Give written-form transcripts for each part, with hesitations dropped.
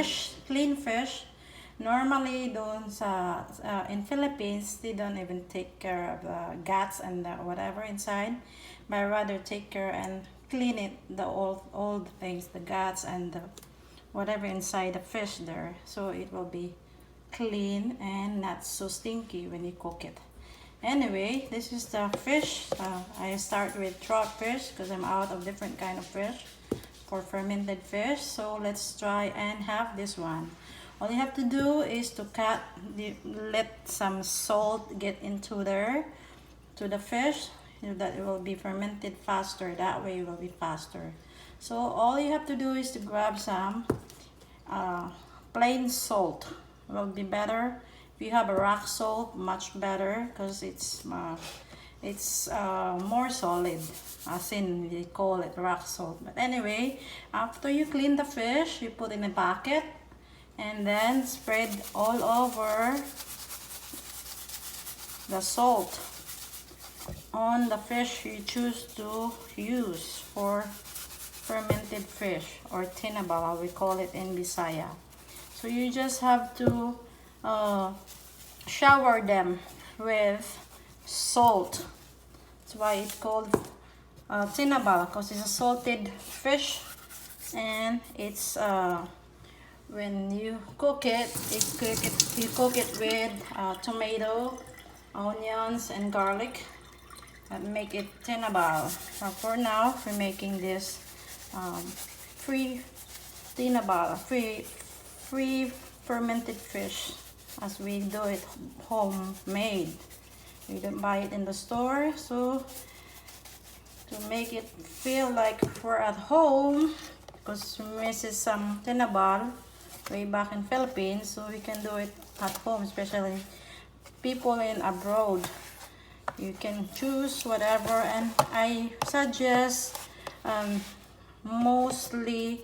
fish, clean fish, normally in Philippines, they don't even take care of the guts and the whatever inside, but rather take care and clean it, the old things, the guts and the whatever inside the fish there, so it will be clean and not so stinky when you cook it. Anyway, this is the fish. I start with trout fish because I'm out of different kind of fish for fermented fish. So let's try and have this one. All you have to do is to let some salt get into there to the fish, that it will be fermented faster. That way it will be faster. So all you have to do is to grab some plain salt. It will be better. If you have a rock salt, much better, because it's more solid, as in they call it rock salt. But anyway, after you clean the fish, you put in a bucket and then spread all over the salt on the fish you choose to use for fermented fish, or Tinabal, we call it in Visaya. So you just have to shower them with salt. That's why it's called Tinabal, because it's a salted fish, and it's when you cook it, you cook it with tomato, onions, and garlic, and make it Tinabal. For now, we're making this free Tinabal, free fermented fish, as we do it homemade. We don't buy it in the store, so to make it feel like we're at home, because we misses some Tinabal way back in Philippines, so we can do it at home, especially people in abroad. You can choose whatever, and I suggest mostly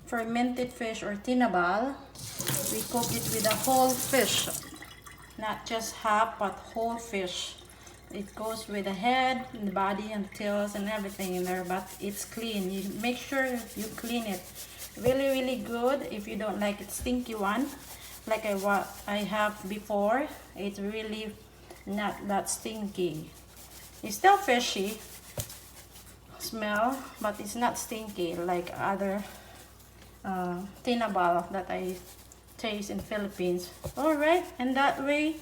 fermented fish or Tinabal. We cook it with a whole fish, not just half, but whole fish. It goes with the head, the body, and the tails, and everything in there, but it's clean. You make sure you clean it really good. If you don't like it stinky one, like what I have before, it's really not that stinky. It's still fishy smell, but it's not stinky like other Tinabal that I taste in Philippines. Alright, and that way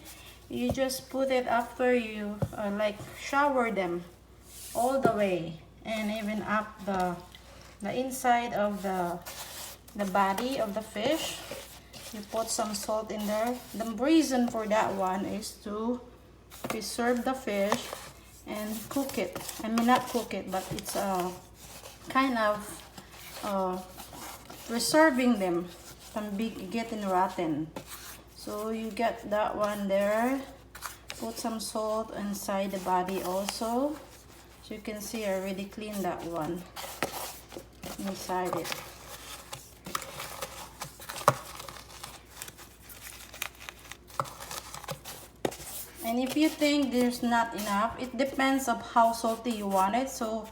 you just put it after you like shower them all the way, and even up the inside of the body of the fish. You put some salt in there. The reason for that one is to preserve the fish and cook it. I mean, not cook it, but it's kind of preserving them from getting rotten. So you get that one there. Put some salt inside the body also. So you can see I already cleaned that one inside it. And if you think there's not enough, it depends of how salty you want it. So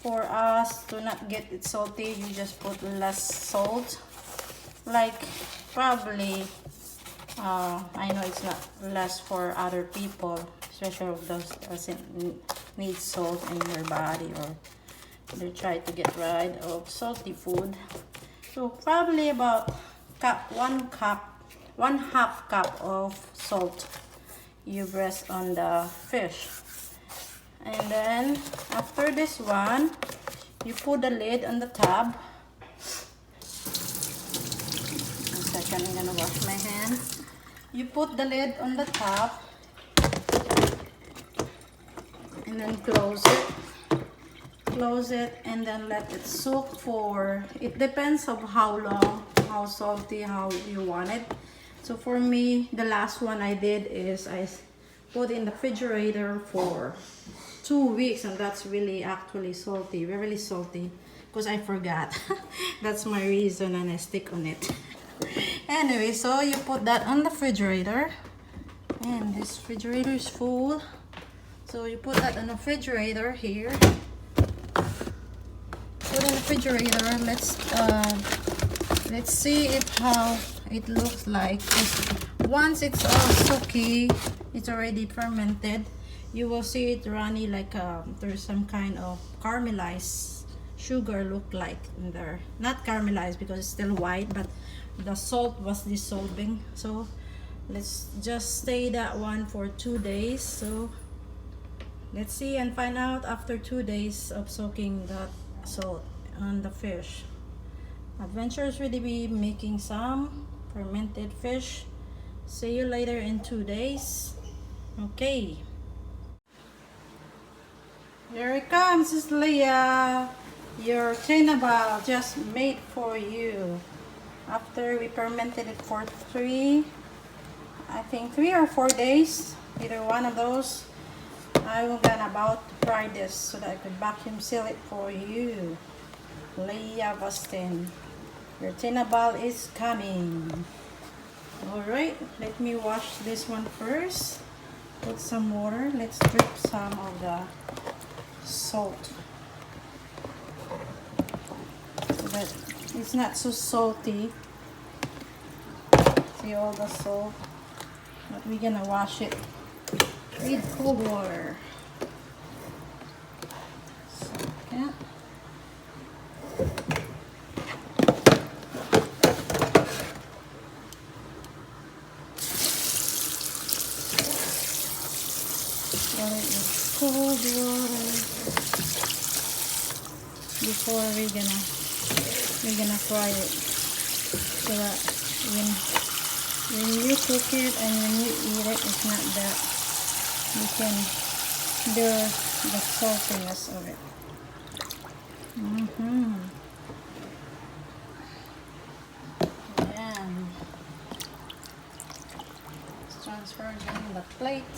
for us to not get it salty, you just put less salt. Like probably, I know it's not less for other people, especially those that need salt in their body, or they try to get rid of salty food. So probably about one half cup of salt you press on the fish. And then after this one, you put the lid on the tub. One second, I'm gonna wash my hand. You put the lid on the top and then close it and then let it soak for, it depends of how long, how salty, how you want it. So for me, the last one I did is I put in the refrigerator for 2 weeks, and that's really actually salty, really salty, because I forgot. That's my reason, and I stick on it. Anyway, so you put that on the refrigerator, and this refrigerator is full. So you put that on the refrigerator here. Put in the refrigerator. Let's Let's see if how it looks like. Once it's all soaky, it's already fermented, you will see it runny like there's some kind of caramelized sugar look like in there. Not caramelized because it's still white, but the salt was dissolving. So let's just stay that one for 2 days. So let's see and find out after 2 days of soaking that salt on the fish. Adventures will be making some fermented fish. See you later in 2 days. Okay. Here it comes, Sis Leah. Your Tinabal just made for you. After we fermented it for 3 or 4 days, either one of those. I'm gonna about to fry this so that I could vacuum seal it for you. Leah Bastin, your Tinabal is coming. Alright, let me wash this one first. Put some water. Let's drip some of the salt so that it's not so salty. See all the salt, but we're gonna wash it with cold water. Second. Cold water before we're gonna fry it, so that when you cook it and when you eat it, it's not that you can bear the saltiness of it. Yeah. Let's transfer it in the plate.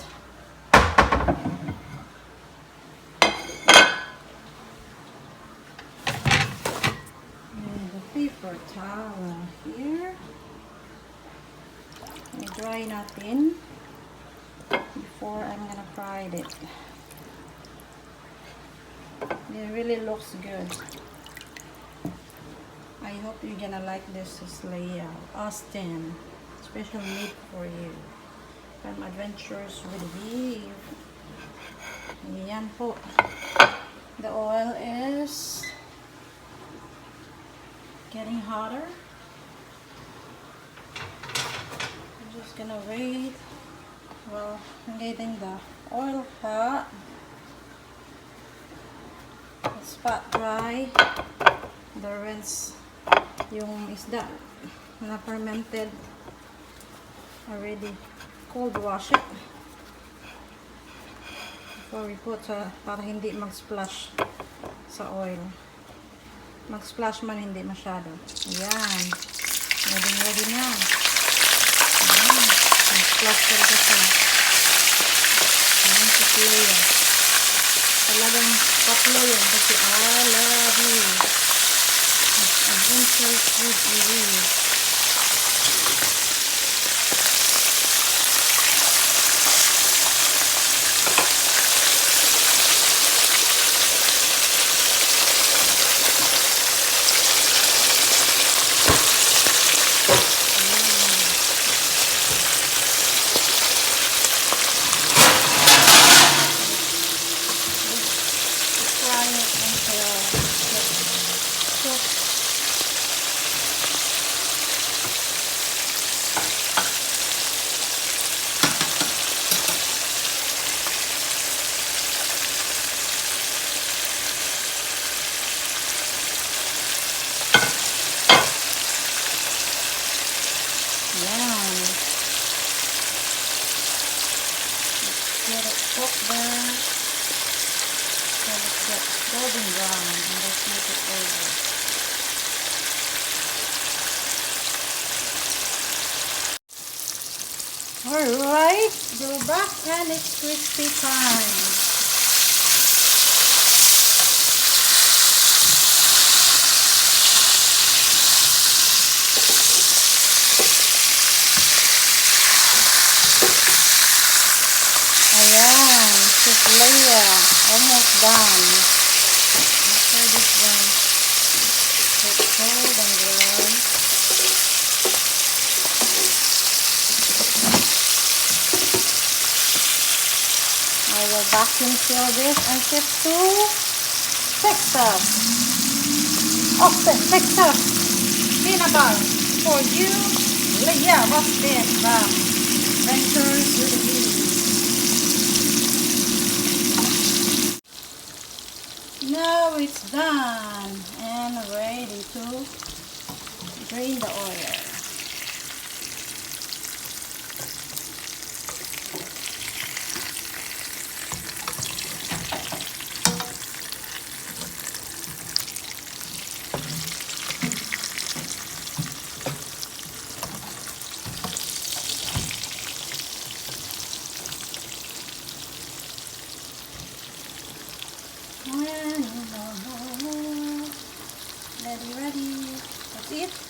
Paper towel here. I dry nothing before I'm gonna fry it. It really looks good. I hope you're gonna like this layout. Austin, special made for you from Adventures with Eviv. Yan po. The oil is getting hotter. I'm just gonna wait while I'm getting the oil hot. The spot dry. The rinse yung isda na fermented already. Cold wash it before we put para hindi mag-splash sa oil. Mag-splash man hindi masyado. Ayan. Ready na. Ayan. Mag-splash talaga siya. Ayan si Clea. Talagang tatlo yun kasi I love you. Adventures with Eviv. Let it cook there. Let it get golden brown and let's make it over. Alright, go back and it's crispy time. Ayan, Sis Leah, almost done. After this one, it's cold and brown. vacuum seal this and ship to Texas. Austin, Texas. Tinabal for you. Leah Austin from Ventures with Eviv. Now it's done and ready to drain the oil. Ready. That's it.